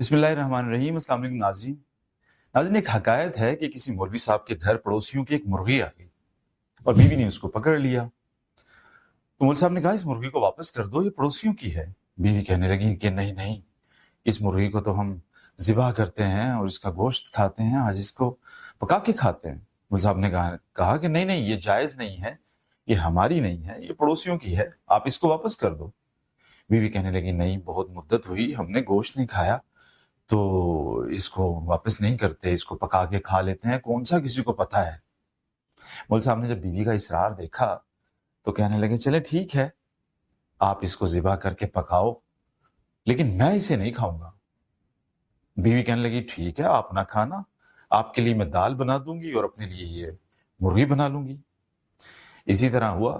بسم اللہ الرحمن الرحیم۔ السلام علیکم ناظرین، ایک حکایت ہے کہ کسی مولوی صاحب کے گھر پڑوسیوں کی ایک مرغی آ گئی اور بیوی نے اس کو پکڑ لیا۔ تو مولوی صاحب نے کہا اس مرغی کو واپس کر دو، یہ پڑوسیوں کی ہے۔ بیوی کہنے لگی کہ نہیں نہیں، اس مرغی کو تو ہم ذبح کرتے ہیں اور اس کا گوشت کھاتے ہیں، آج اس کو پکا کے کھاتے ہیں۔ مولوی صاحب نے کہا کہ نہیں نہیں، یہ جائز نہیں ہے، یہ ہماری نہیں ہے، یہ پڑوسیوں کی ہے، آپ اس کو واپس کر دو۔ بیوی کہنے لگی نہیں، بہت مدت ہوئی ہم نے گوشت نہیں کھایا، تو اس کو واپس نہیں کرتے، اس کو پکا کے کھا لیتے ہیں، کون سا کسی کو پتہ ہے۔ مول صاحب نے جب بیوی کا اصرار دیکھا تو کہنے لگے چلے ٹھیک ہے، آپ اس کو ذبح کر کے پکاؤ، لیکن میں اسے نہیں کھاؤں گا۔ بیوی کہنے لگی ٹھیک ہے، آپ نہ کھانا، آپ کے لیے میں دال بنا دوں گی اور اپنے لیے یہ مرغی بنا لوں گی۔ اسی طرح ہوا،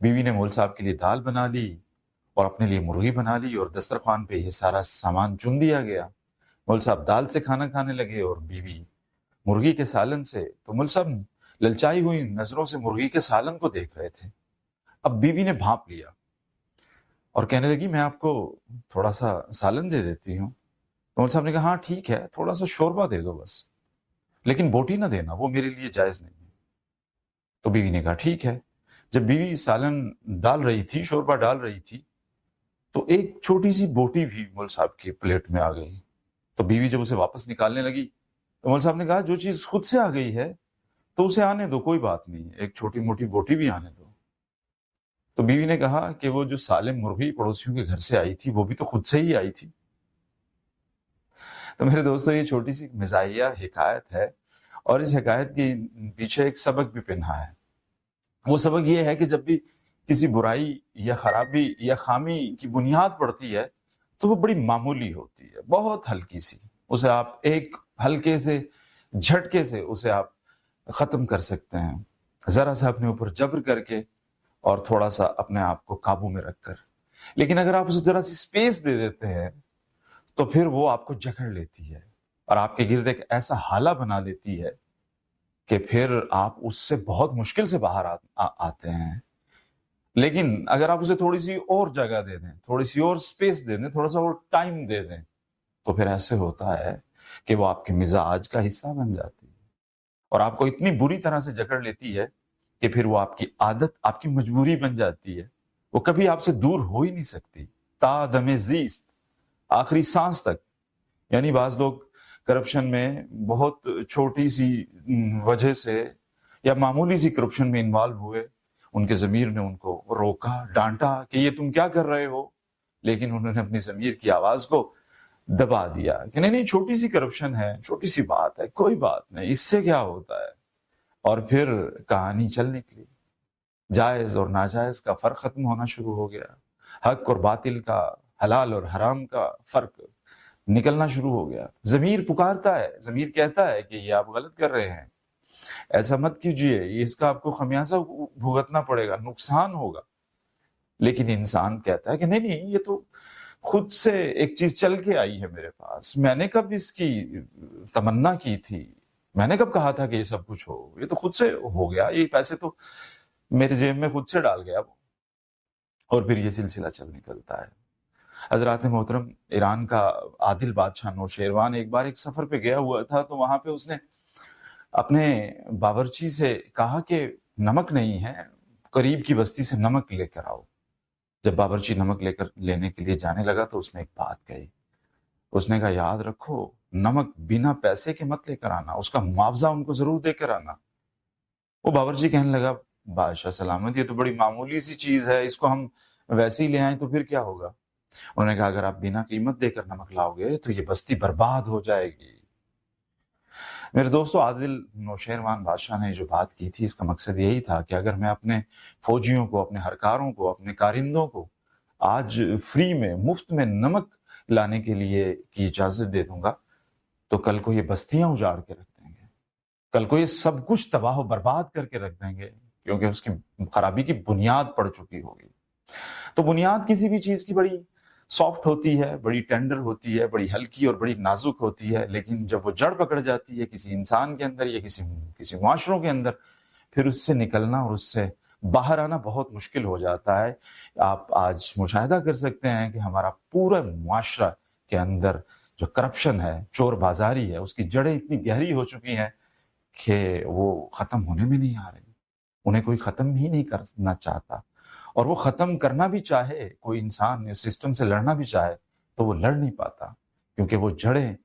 بیوی نے مول صاحب کے لیے دال بنا لی اور اپنے لیے مرغی بنا لی، اور دسترخوان پہ یہ سارا سامان چن دیا گیا۔ مول صاحب دال سے کھانا کھانے لگے اور بیوی مرغی کے سالن سے۔ تو مول صاحب للچائی ہوئی نظروں سے مرغی کے سالن کو دیکھ رہے تھے۔ اب بیوی نے بھانپ لیا اور کہنے لگی میں آپ کو تھوڑا سا سالن دے دیتی ہوں۔ تو مول صاحب نے کہا ہاں ٹھیک ہے، تھوڑا سا شوربہ دے دو بس، لیکن بوٹی نہ دینا، وہ میرے لیے جائز نہیں ہے۔ تو بیوی نے کہا ٹھیک ہے۔ جب بیوی سالن ڈال رہی تھی، شوربہ ڈال رہی تھی، تو ایک چھوٹی سی بوٹی بھی مول صاحب کی پلیٹ میں آ گئی۔ تو بیوی جب اسے واپس نکالنے لگی تو مول صاحب نے کہا جو چیز خود سے آ گئی ہے تو اسے آنے دو، کوئی بات نہیں، ایک چھوٹی موٹی بوٹی بھی آنے دو۔ تو بیوی نے کہا کہ وہ جو سالم مرغی پڑوسیوں کے گھر سے آئی تھی وہ بھی تو خود سے ہی آئی تھی۔ تو میرے دوستو، یہ چھوٹی سی مزاحیہ حکایت ہے، اور اس حکایت کے پیچھے ایک سبق بھی پنہا ہے۔ وہ سبق یہ ہے کہ جب بھی کسی برائی یا خرابی یا خامی کی بنیاد پڑتی ہے تو وہ بڑی معمولی ہوتی ہے، بہت ہلکی سی، اسے آپ ایک ہلکے سے جھٹکے سے اسے آپ ختم کر سکتے ہیں، ذرا سا اپنے اوپر جبر کر کے اور تھوڑا سا اپنے آپ کو قابو میں رکھ کر۔ لیکن اگر آپ اسے ذرا سی سپیس دے دیتے ہیں تو پھر وہ آپ کو جکڑ لیتی ہے اور آپ کے گرد ایک ایسا حالہ بنا لیتی ہے کہ پھر آپ اس سے بہت مشکل سے باہر آتے ہیں۔ لیکن اگر آپ اسے تھوڑی سی اور جگہ دے دیں، تھوڑی سی اور سپیس دے دیں، تھوڑا سا اور ٹائم دے دیں، تو پھر ایسے ہوتا ہے کہ وہ آپ کے مزاج کا حصہ بن جاتی ہے اور آپ کو اتنی بری طرح سے جکڑ لیتی ہے کہ پھر وہ آپ کی عادت، آپ کی مجبوری بن جاتی ہے، وہ کبھی آپ سے دور ہو ہی نہیں سکتی تا دم زیست، آخری سانس تک۔ یعنی بعض لوگ کرپشن میں بہت چھوٹی سی وجہ سے یا معمولی سی کرپشن میں انوالو ہوئے، ان کے ضمیر نے ان کو روکا، ڈانٹا کہ یہ تم کیا کر رہے ہو، لیکن انہوں نے اپنی ضمیر کی آواز کو دبا دیا کہ نہیں نہیں، چھوٹی سی کرپشن ہے، چھوٹی سی بات ہے، کوئی بات نہیں، اس سے کیا ہوتا ہے۔ اور پھر کہانی چل نکلی، جائز اور ناجائز کا فرق ختم ہونا شروع ہو گیا، حق اور باطل کا، حلال اور حرام کا فرق نکلنا شروع ہو گیا۔ ضمیر پکارتا ہے، ضمیر کہتا ہے کہ یہ آپ غلط کر رہے ہیں، ایسا مت کیجئے، اس کا آپ کو خمیازہ بھگتنا پڑے گا، نقصان ہوگا۔ لیکن انسان کہتا ہے کہ نہیں نہیں، یہ تو خود سے ایک چیز چل کے آئی ہے میرے پاس، میں نے کب اس کی تمنا کی تھی، میں نے کب کہا تھا کہ یہ سب کچھ ہو، یہ تو خود سے ہو گیا، یہ پیسے تو میرے جیب میں خود سے ڈال گیا وہ۔ اور پھر یہ سلسلہ چل نکلتا ہے۔ حضرات محترم، ایران کا عادل بادشاہ نوشیروان ایک بار ایک سفر پہ گیا ہوا تھا، تو وہاں پہ اس نے اپنے باورچی سے کہا کہ نمک نہیں ہے، قریب کی بستی سے نمک لے کر آؤ۔ جب باورچی نمک لینے کے لیے جانے لگا تو اس نے ایک بات کہی، اس نے کہا یاد رکھو، نمک بنا پیسے کے مت لے کر آنا، اس کا معاوضہ ان کو ضرور دے کر آنا۔ وہ باورچی کہنے لگا بادشاہ سلامت، یہ تو بڑی معمولی سی چیز ہے، اس کو ہم ویسے ہی لے آئیں تو پھر کیا ہوگا۔ انہوں نے کہا اگر آپ بنا قیمت دے کر نمک لاؤ گے تو یہ بستی برباد ہو جائے گی۔ میرے دوستو، عادل نوشیروان بادشاہ نے جو بات کی تھی، اس کا مقصد یہی تھا کہ اگر میں اپنے فوجیوں کو، اپنے ہرکاروں کو، اپنے کارندوں کو آج فری میں، مفت میں نمک لانے کے لیے کی اجازت دے دوں گا تو کل کو یہ بستیاں اجاڑ کے رکھ دیں گے، کل کو یہ سب کچھ تباہ و برباد کر کے رکھ دیں گے، کیونکہ اس کی خرابی کی بنیاد پڑ چکی ہوگی۔ تو بنیاد کسی بھی چیز کی بڑی سافٹ ہوتی ہے، بڑی ٹینڈر ہوتی ہے، بڑی ہلکی اور بڑی نازک ہوتی ہے، لیکن جب وہ جڑ پکڑ جاتی ہے کسی انسان کے اندر یا کسی معاشروں کے اندر، پھر اس سے نکلنا اور اس سے باہر آنا بہت مشکل ہو جاتا ہے۔ آپ آج مشاہدہ کر سکتے ہیں کہ ہمارا پورا معاشرہ کے اندر جو کرپشن ہے، چور بازاری ہے، اس کی جڑیں اتنی گہری ہو چکی ہیں کہ وہ ختم ہونے میں نہیں آ رہی، انہیں کوئی ختم ہی نہیں کرنا چاہتا، اور وہ ختم کرنا بھی چاہے، کوئی انسان اس سسٹم سے لڑنا بھی چاہے تو وہ لڑ نہیں پاتا، کیونکہ وہ جڑیں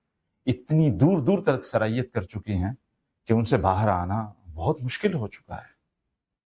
اتنی دور دور تک سرایت کر چکی ہیں کہ ان سے باہر آنا بہت مشکل ہو چکا ہے۔